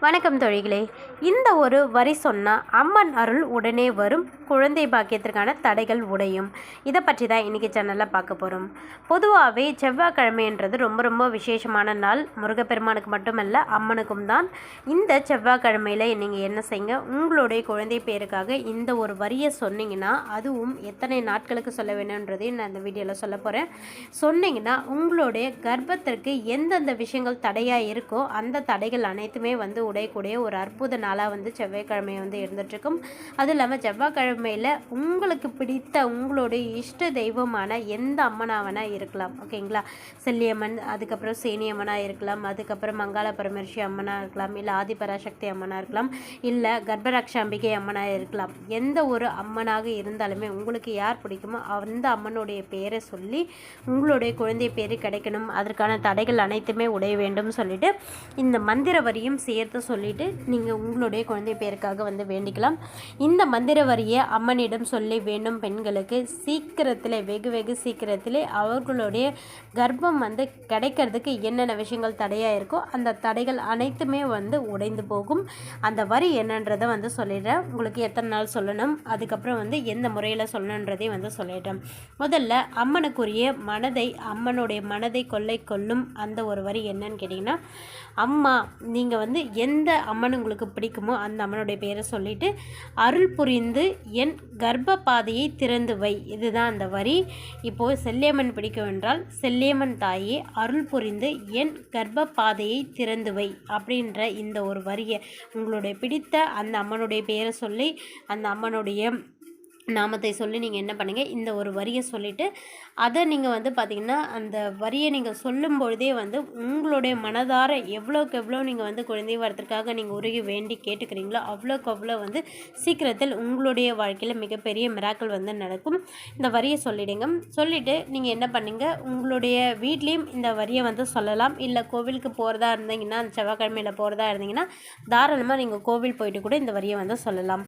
வணக்கம் தோழிகளே. இந்த ஒரு வரி சொன்னால் அம்மன் அருள் உடனே வரும், குழந்தை பாக்கியத்திற்கான தடைகள் உடையும். இதை பற்றி தான் இன்றைக்கி சேனலில் பார்க்க போகிறோம். பொதுவாகவே செவ்வாய்க்கிழமைன்றது ரொம்ப ரொம்ப விசேஷமான நாள். முருகப்பெருமானுக்கு மட்டுமல்ல, அம்மனுக்கும் தான். இந்த செவ்வாய்க்கிழமையில் நீங்கள் என்ன செய்யுங்க, உங்களுடைய குழந்தை பேருக்காக இந்த ஒரு வரியை சொன்னீங்கன்னா, அதுவும் எத்தனை நாட்களுக்கு சொல்ல வேணுன்றதையும் நான் இந்த வீடியோவில் சொல்ல போகிறேன். சொன்னீங்கன்னா உங்களுடைய கர்ப்பத்திற்கு எந்தெந்த விஷயங்கள் தடையாக இருக்கோ அந்த தடைகள் அனைத்துமே உடையக்கூடிய ஒரு அற்புத நாளாக செவ்வாய்க்கிழமை இருந்துகிட்ருக்கும். அதுவும் இல்லாமல் செவ்வாய்க்கிழமையில் உங்களுக்கு பிடித்த உங்களுடைய இஷ்ட தெய்வமான எந்த அம்மனாவனா இருக்கலாம், ஓகேங்களா. செல்லியம்மன், அதுக்கப்புறம் சேனியம்மனாக இருக்கலாம், அதுக்கப்புறம் மங்காள பரமேஸ்வரி அம்மனாக இருக்கலாம், இல்லை ஆதிபராசக்தி அம்மனாக இருக்கலாம், இல்லை கர்ப்பரக்ஷாம்பிகை அம்மனாக இருக்கலாம். எந்த ஒரு அம்மனாக இருந்தாலுமே உங்களுக்கு யார் பிடிக்குமோ அந்த அம்மனுடைய பேரை சொல்லி உங்களுடைய குழந்தை பேர் கிடைக்கணும், அதற்கான தடைகள் அனைத்துமே உடைய வேண்டும் சொல்லிட்டு இந்த மந்திர வரியும் சேர்த்து சொல்லிட்டு நீங்கள் உங்களுடைய குழந்தை பேருக்காக வேண்டிக்கலாம். இந்த மந்திர வரியை அம்மனிடம் சொல்லி வேண்டும் பெண்களுக்கு சீக்கிரத்தில், வெகு சீக்கிரத்திலே அவர்களுடைய கர்ப்பம் கிடைக்கிறதுக்கு என்னென்ன விஷயங்கள் தடையாக இருக்கோ அந்த தடைகள் அனைத்துமே உடைந்து போகும். அந்த வரி என்னன்றதை சொல்லிடுறேன். உங்களுக்கு எத்தனை நாள் சொல்லணும், அதுக்கப்புறம் எந்த முறையில் சொல்லணுன்றதையும் சொல்லிடுறேன். முதல்ல அம்மனுடைய மனதை கொள்ளும் அந்த ஒரு வரி என்னன்னு கேட்டிங்கன்னா, அம்மா நீங்கள் எந்த அம்மன் உங்களுக்கு பிடிக்குமோ அந்த அம்மனுடைய பேரை சொல்லிவிட்டு, அருள் புரிந்து என் கர்ப்ப பாதையை திறந்து வை. இதுதான் அந்த வரி. இப்போது செல்லியம்மன் பிடிக்கும் என்றால், செல்லியம்மன் தாயே அருள் புரிந்து என் கர்ப்ப பாதையை திறந்து வை அப்படின்ற இந்த ஒரு வரியை உங்களுடைய பிடித்த அந்த அம்மனுடைய பேரை சொல்லி, அந்த அம்மனுடைய நாமத்தை சொல்லி நீங்கள் என்ன பண்ணுங்கள், இந்த ஒரு வரியை சொல்லிவிட்டு அதை நீங்கள் பார்த்திங்கன்னா அந்த வரியை நீங்கள் சொல்லும் பொழுதே உங்களுடைய மனதார எவ்வளோக்கு எவ்வளோ நீங்கள் குழந்தை வரத்திற்காக நீங்கள் உருகி வேண்டி கேட்டுக்கிறீங்களோ அவ்வளோக்கு அவ்வளோ சீக்கிரத்தில் உங்களுடைய வாழ்க்கையில் மிகப்பெரிய மிராக்கள் நடக்கும். இந்த வரியை சொல்லிவிடுங்க. சொல்லிவிட்டு நீங்கள் என்ன பண்ணுங்க, உங்களுடைய வீட்லேயும் இந்த வரியை சொல்லலாம். இல்லை கோவிலுக்கு போகிறதா இருந்தீங்கன்னா, அந்த செவ்வாய்க்கிழமையில் போகிறதா இருந்தீங்கன்னா தாராளமாக நீங்கள் கோவில் போயிட்டு கூட இந்த வரியை சொல்லலாம்.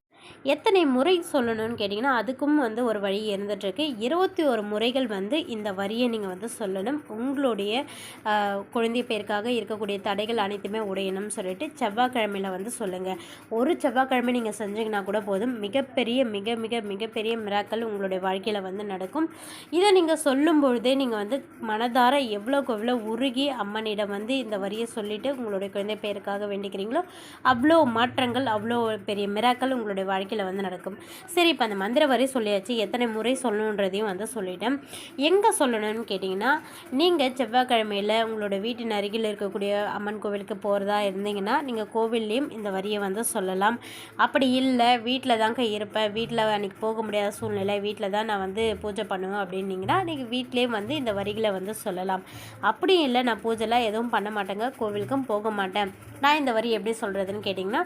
எத்தனை முறை சொல்லணும்னு கேட்டிங்கன்னா, அதுக்கும் ஒரு வழி இருந்துகிட்ருக்கு. 21 முறைகள் இந்த வரியை நீங்கள் சொல்லணும். உங்களுடைய குழந்தை பேருக்காக இருக்கக்கூடிய தடைகள் அனைத்துமே உடையணும்னு சொல்லிட்டு செவ்வாய்க்கிழமையில் சொல்லுங்கள். ஒரு செவ்வாய்க்கிழமை நீங்கள் செஞ்சீங்கன்னா கூட போதும், மிகப்பெரிய மிராக்கள் உங்களுடைய வாழ்க்கையில் நடக்கும். இதை நீங்கள் சொல்லும் பொழுதே நீங்கள் மனதார எவ்வளோக்கு எவ்வளோ உருகி அம்மனிடம் இந்த வரியை சொல்லிவிட்டு உங்களுடைய குழந்தை பேருக்காக வேண்டிக்கிறீங்களோ அவ்வளோ மாற்றங்கள், அவ்வளோ பெரிய மிராக்கள் உங்களுடைய வாழ்க்கையில் நடக்கும். சரி, இப்போ அந்த மந்திர வரி சொல்லியாச்சு. எத்தனை முறை சொல்லணுன்றதையும் சொல்லிட்டேன். எங்கே சொல்லணும்னு கேட்டிங்கன்னா, நீங்கள் செவ்வாய்க்கிழமையில் உங்களோட வீட்டின் அருகில் இருக்கக்கூடிய அம்மன் கோவிலுக்கு போகிறதா இருந்தீங்கன்னா நீங்கள் கோவில்லையும் இந்த வரியை சொல்லலாம். அப்படி இல்லை, வீட்டில் தாங்க இருப்பேன், வீட்டில் அன்றைக்கி போக முடியாத சூழ்நிலை, வீட்டில் தான் நான் பூஜை பண்ணுவேன் அப்படின்னீங்கன்னா நீங்கள் வீட்லேயும் இந்த வரிகளை சொல்லலாம். அப்படியும் இல்லை, நான் பூஜைலாம் எதுவும் பண்ண மாட்டேங்க, கோவிலுக்கும் போக மாட்டேன், நான் இந்த வரி எப்படி சொல்கிறதுன்னு கேட்டிங்கன்னா,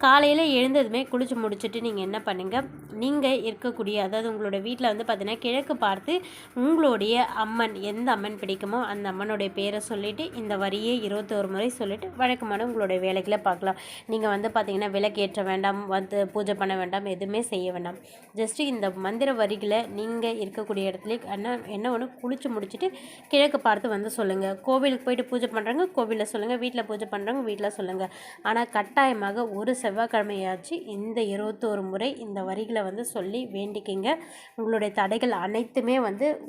காலையில் எழுந்ததுமே குளிச்சு முடிச்சுட்டு நீங்கள் என்ன பண்ணுங்கள், நீங்கள் இருக்கக்கூடிய, அதாவது உங்களோட வீட்டில் பார்த்தீங்கன்னா கிழக்கு பார்த்து உங்களுடைய அம்மன், எந்த அம்மன் பிடிக்குமோ அந்த அம்மனுடைய பேரை சொல்லிவிட்டு இந்த வரியை 21 முறை சொல்லிவிட்டு வழக்கமான உங்களுடைய வேலைகளை பார்க்கலாம். நீங்கள் பார்த்தீங்கன்னா விளக்கேற்ற வேண்டாம், பூஜை பண்ண வேண்டாம், எதுவுமே செய்ய வேண்டாம். ஜஸ்ட்டு இந்த மந்திர வரிகளை நீங்கள் இருக்கக்கூடிய இடத்துல என்ன ஒன்று குளிச்சு முடிச்சுட்டு கிழக்கு பார்த்து சொல்லுங்கள். கோவிலுக்கு போயிட்டு பூஜை பண்ணுறாங்க கோவிலில் சொல்லுங்கள், வீட்டில் பூஜை பண்ணுறாங்க வீட்டில் சொல்லுங்கள். ஆனால் கட்டாயமாக ஒரு செவ்வாய்க்கிழமையாச்சு இந்த 21 முறை இந்த வரிகளை சொல்லி வேண்டிக்கிங்க. உங்களுடைய தடைகள் அனைத்துமே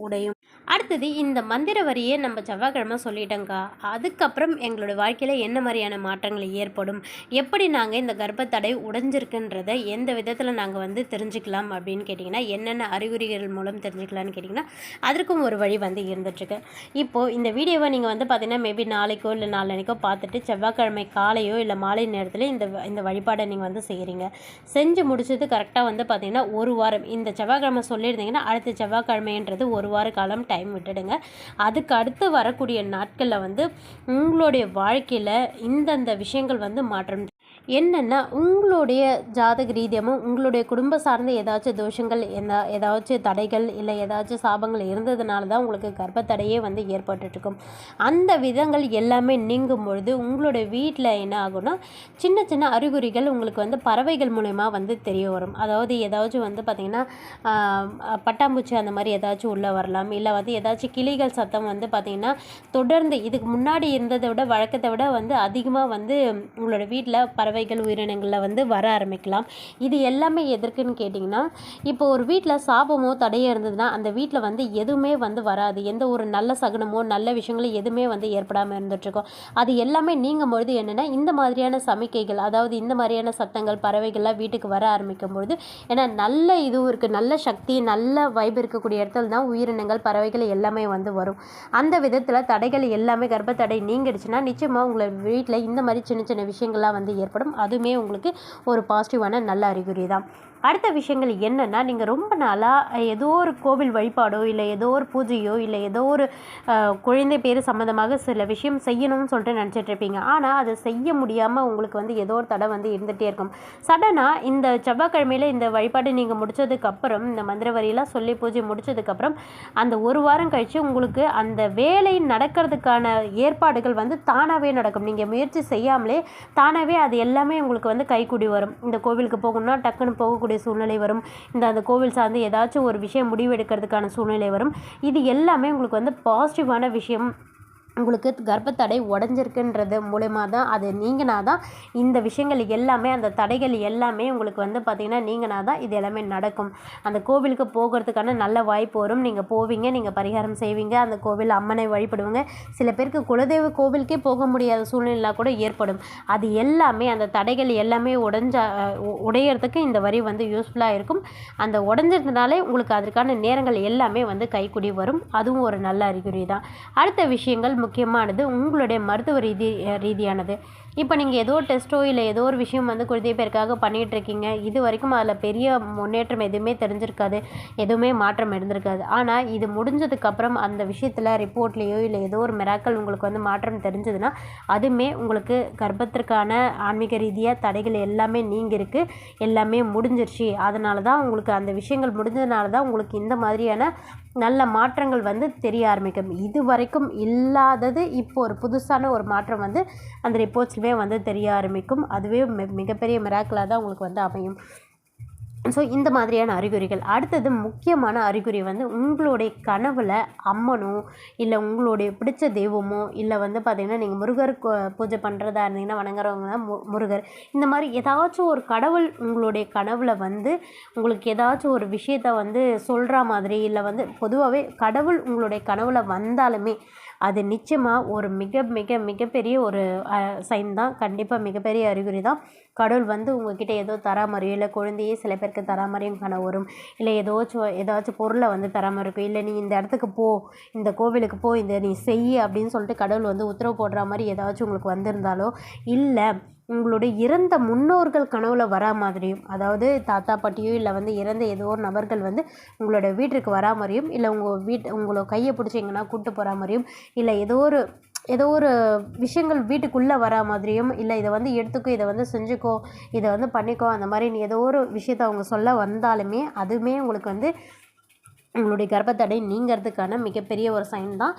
உடையும். அடுத்தது, இந்த மந்திர வரியை நம்ம செவ்வாய்க்கிழமை சொல்லிட்டோங்க, அதுக்கப்புறம் எங்களுடைய வாழ்க்கையில் என்ன மாதிரியான மாற்றங்கள் ஏற்படும், எப்படி நாங்கள் இந்த கர்ப்பத்தடை உடைஞ்சிருக்குன்றதை எந்த விதத்தில் நாங்கள் தெரிஞ்சுக்கலாம் அப்படின்னு கேட்டிங்கன்னா, என்னென்ன அறிகுறிகள் மூலம் தெரிஞ்சுக்கலான்னு கேட்டிங்கன்னா அதற்கும் ஒரு வழி இருந்துகிட்ருக்கு. இப்போது இந்த வீடியோவை நீங்கள் பார்த்தீங்கன்னா மேபி நாளைக்கோ இல்லை நாளன்னைக்கோ பார்த்துட்டு செவ்வாய்க்கிழமை காலையோ இல்லை மாலை நேரத்தில் இந்த வழிபாடை நீங்கள் செய்கிறீங்க. செஞ்சு முடிச்சது கரெக்டாக பார்த்தீங்கன்னா ஒரு வாரம், இந்த செவ்வாய்க்கிழமை சொல்லியிருந்தீங்கன்னா அடுத்த செவ்வாய்க்கிழமைன்றது ஒரு வார காலம் டைம் விட்டுடுங்க. அதுக்கு அடுத்து வரக்கூடிய நாட்களில் உங்களுடைய வாழ்க்கையில் இந்தந்த விஷயங்கள் மாற்றம் என்னென்னா, உங்களுடைய ஜாதக ரீதியமும் உங்களுடைய குடும்ப சார்ந்த ஏதாச்சும் தோஷங்கள், ஏதாச்சும் தடைகள் இல்லை ஏதாச்சும் சாபங்கள் இருந்ததுனால தான் உங்களுக்கு கர்ப்பத்தடையே ஏற்பட்டுருக்கும். அந்த விதங்கள் எல்லாமே நீங்கும் பொழுது உங்களுடைய வீட்டில் என்ன ஆகும்னா, சின்ன சின்ன அறிகுறிகள் உங்களுக்கு பறவைகள் மூலயமா தெரிய வரும். அதாவது ஏதாச்சும் பார்த்திங்கன்னா பட்டாம்பூச்சி அந்த மாதிரி ஏதாச்சும் உள்ளே வரலாம், இல்லை ஏதாச்சும் கிளிகள் சத்தம் பார்த்திங்கன்னா தொடர்ந்து இதுக்கு முன்னாடி இருந்ததை விட வழக்கத்தை விட அதிகமாக உங்களோட வீட்டில் பறவைகள் உயிரினங்களில் வந்து வர ஆரம்பிக்கலாம். இது எல்லாமே எதற்குன்னு கேட்டிங்கன்னா, இப்போ ஒரு வீட்டில் சாபமோ தடையோ இருந்ததுன்னா அந்த வீட்டில் வந்து எதுவுமே வந்து வராது. எந்த ஒரு நல்ல சகுனமோ நல்ல விஷயங்களும் எதுவுமே வந்து ஏற்படாமல் இருந்துகிட்ருக்கோம். அது எல்லாமே நீங்கும்பொழுது என்னென்னா இந்த மாதிரியான சமிக்கைகள், அதாவது இந்த மாதிரியான சத்தங்கள் பறவைகள்லாம் வீட்டுக்கு வர ஆரம்பிக்கும் பொழுது, ஏன்னா நல்ல இதுவும் இருக்குது, நல்ல சக்தி நல்ல வைப் இருக்கக்கூடிய இடத்துல தான் உயிரினங்கள் பறவைகள் எல்லாமே வந்து வரும். அந்த விதத்தில் தடைகள் எல்லாமே கர்ப்பத்தடை நீங்கிடுச்சுன்னா நிச்சயமாக உங்களை வீட்டில் இந்த மாதிரி சின்ன சின்ன விஷயங்கள்லாம் வந்து ஏற்படும். அதுவுமே உங்களுக்கு ஒரு பாசிட்டிவான நல்ல அறிகுறி தான். அடுத்த விஷயங்கள் என்னென்னா, நீங்கள் ரொம்ப நாளாக ஏதோ ஒரு கோவில் வழிபாடோ இல்லை ஏதோ ஒரு பூஜையோ இல்லை ஏதோ ஒரு குழந்தை பேர் சம்மந்தமாக சில விஷயம் செய்யணும்னு சொல்லிட்டு நினச்சிட்ருப்பீங்க. ஆனால் அதை செய்ய முடியாமல் உங்களுக்கு வந்து ஏதோ ஒரு தடை வந்து இருந்துகிட்டே இருக்கும். சடனாக இந்த செவ்வாய்க்கிழமையில் இந்த வழிபாடு நீங்கள் முடித்ததுக்கப்புறம், இந்த மந்திர வரியெல்லாம் சொல்லி பூஜை முடித்ததுக்கப்புறம் அந்த ஒரு வாரம் கழித்து உங்களுக்கு அந்த வேலை நடக்கிறதுக்கான ஏற்பாடுகள் வந்து தானாகவே நடக்கும். நீங்கள் முயற்சி செய்யாமலே தானாகவே அது எல்லாமே உங்களுக்கு வந்து கைக்கூடி வரும். இந்த கோவிலுக்கு போகணும்னா டக்குன்னு போகக்கூடிய சூழ்நிலை வரும். அந்த கோவில் சார்ந்து ஏதாச்சும் ஒரு விஷயம் முடிவெடுக்கிறதுக்கான சூழ்நிலை வரும். இது எல்லாமே உங்களுக்கு வந்து பாசிட்டிவான விஷயம். உங்களுக்கு கர்ப்பத்தடை உடஞ்சிருக்குன்றது மூலயமா தான் அது நீங்கினா தான் இந்த விஷயங்கள் எல்லாமே, அந்த தடைகள் எல்லாமே உங்களுக்கு வந்து பார்த்திங்கன்னா நீங்கினா தான் இது எல்லாமே நடக்கும். அந்த கோவிலுக்கு போகிறதுக்கான நல்ல வாய்ப்பு வரும். நீங்கள் போவீங்க, நீங்கள் பரிகாரம் செய்வீங்க, அந்த கோவில் அம்மனை வழிபடுவீங்க. சில பேருக்கு குலதெய்வ கோவிலுக்கே போக முடியாத சூழ்நிலை கூட ஏற்படும். அது எல்லாமே அந்த தடைகள் எல்லாமே உடையிறதுக்கு இந்த வரி வந்து யூஸ்ஃபுல்லாக இருக்கும். அந்த உடஞ்சிருந்தனாலே உங்களுக்கு அதற்கான நேரங்கள் எல்லாமே வந்து கைக்கூடி வரும். அதுவும் ஒரு நல்ல அறிகுறி தான். அடுத்த விஷயங்கள் முக்கியமானது உங்களுடைய மருத்துவ ரீதியானது. இப்போ நீங்கள் ஏதோ டெஸ்ட்டோ இல்லை ஏதோ ஒரு விஷயம் வந்து குழந்தை பேருக்காக பண்ணிகிட்ருக்கீங்க. இது வரைக்கும் அதில் பெரிய முன்னேற்றம் எதுவுமே தெரிஞ்சிருக்காது, எதுவுமே மாற்றம் இருந்திருக்காது. ஆனால் இது முடிஞ்சதுக்கப்புறம் அந்த விஷயத்தில் ரிப்போர்ட்லேயோ இல்லை ஏதோ ஒரு மிராக்கள் உங்களுக்கு வந்து மாற்றம் தெரிஞ்சதுன்னா அதுவுமே உங்களுக்கு கர்ப்பத்திற்கான ஆன்மீக ரீதியாக தடைகள் எல்லாமே நீங்கிருக்கு, எல்லாமே முடிஞ்சிருச்சு. அதனால தான் உங்களுக்கு அந்த விஷயங்கள் முடிஞ்சதுனால தான் உங்களுக்கு இந்த மாதிரியான நல்ல மாற்றங்கள் வந்து தெரிய ஆரம்பிக்கும். இது வரைக்கும் இல்லாதது இப்போ ஒரு புதுசான ஒரு மாற்றம் வந்து அந்த ரிப்போர்ட்ஸ்லேயே வந்து தெரிய ஆரம்பிக்கும். அதுவே மிகப்பெரிய மிராக்கிளாக தான் உங்களுக்கு வந்து அமையும். ஸோ இந்த மாதிரியான அறிகுறிகள். அடுத்தது முக்கியமான அறிகுறி வந்து உங்களுடைய கனவில் அம்மனோ இல்லை உங்களுடைய பிடிச்ச தெய்வமோ இல்லை வந்து பார்த்திங்கன்னா நீங்கள் முருகர் பூஜை பண்ணுறதா இருந்தீங்கன்னா வணங்குறவங்க முருகர், இந்த மாதிரி ஏதாச்சும் ஒரு கடவுள் உங்களுடைய கனவில் வந்து உங்களுக்கு ஏதாச்சும் ஒரு விஷயத்த வந்து சொல்கிற மாதிரி, இல்லை வந்து பொதுவாகவே கடவுள் உங்களுடைய கனவில் வந்தாலுமே அது நிச்சயமாக ஒரு மிகப்பெரிய ஒரு சைன் தான். கண்டிப்பாக மிகப்பெரிய அறிகுறி தான். கடவுள் வந்து உங்ககிட்ட ஏதோ தரா மாதிரியோ இல்லை குழந்தையே சில பேருக்கு தரா மாதிரியும் கனவு வரும். இல்லை ஏதாச்சும் பொருளை வந்து தரா மாதிரி இருக்கும். இல்லை நீ இந்த இடத்துக்கு போ, இந்த கோவிலுக்கு போ, இந்த நீ செய் அப்படின்னு சொல்லிட்டு கடவுள் வந்து உத்தரவு போடுற மாதிரி ஏதாச்சும் உங்களுக்கு வந்திருந்தாலோ, இல்லை உங்களுடைய இறந்த முன்னோர்கள் கனவுல வரா மாதிரியும், அதாவது தாத்தா பாட்டியோ இல்லை வந்து இறந்த ஏதோ ஒரு நபர்கள் வந்து உங்களோட வீட்டிற்கு வரா மாதிரியும், இல்லை உங்களோட கையை பிடிச்சி எங்கன்னா கூப்பிட்டு போகிற மாதிரியும், இல்லை ஏதோ ஒரு விஷயங்கள் வீட்டுக்குள்ளே வரா மாதிரியும், இல்லை இதை வந்து எடுத்துக்கோ, இதை வந்து செஞ்சுக்கோ, இதை வந்து பண்ணிக்கோ, அந்த மாதிரி நீ ஏதோ ஒரு விஷயத்தை அவங்க சொல்ல வந்தாலுமே அதுவுமே உங்களுக்கு வந்து உங்களுடைய கர்ப்பத்தடை நீங்கிறதுக்கான மிகப்பெரிய ஒரு சைன் தான்.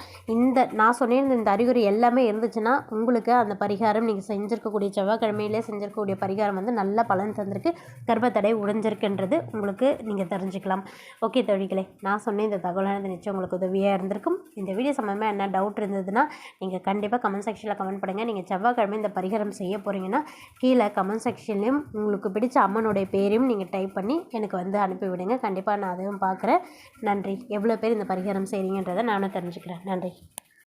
நான் சொன்னேன் இந்த அறிகுறி எல்லாமே இருந்துச்சுன்னா உங்களுக்கு அந்த பரிகாரம் நீங்கள் செஞ்சுருக்கக்கூடிய செவ்வாய்க்கிழமையிலே செஞ்சுருக்கக்கூடிய பரிகாரம் வந்து நல்ல பலன் தந்திருக்கு. கர்ப்பத்தடை உடைஞ்சிருக்குன்றது உங்களுக்கு நீங்கள் தெரிஞ்சுக்கலாம். ஓகே தோழிகளே, நான் சொன்ன இந்த தகவலானது நிச்சயம் உங்களுக்கு உதவியாக இருந்திருக்கும். இந்த வீடியோ சம்பந்தமாக என்ன டவுட் இருந்ததுன்னா நீங்கள் கண்டிப்பாக கமெண்ட் செக்ஷனில் கமெண்ட் பண்ணுங்கள். நீங்கள் செவ்வாய்க்கிழமை இந்த பரிகாரம் செய்ய போகிறீங்கன்னா கீழே கமெண்ட் செக்ஷன்லையும் உங்களுக்கு பிடிச்ச அம்மனுடைய பேரையும் நீங்கள் டைப் பண்ணி எனக்கு வந்து அனுப்பிவிடுங்க. கண்டிப்பாக நான் அதையும் பார்க்குறேன். நன்றி. எவ்வளோ பேர் இந்த பரிகாரம் செய்கிறீங்கன்றதை நானும் தெரிஞ்சுக்கிறேன். நன்றி.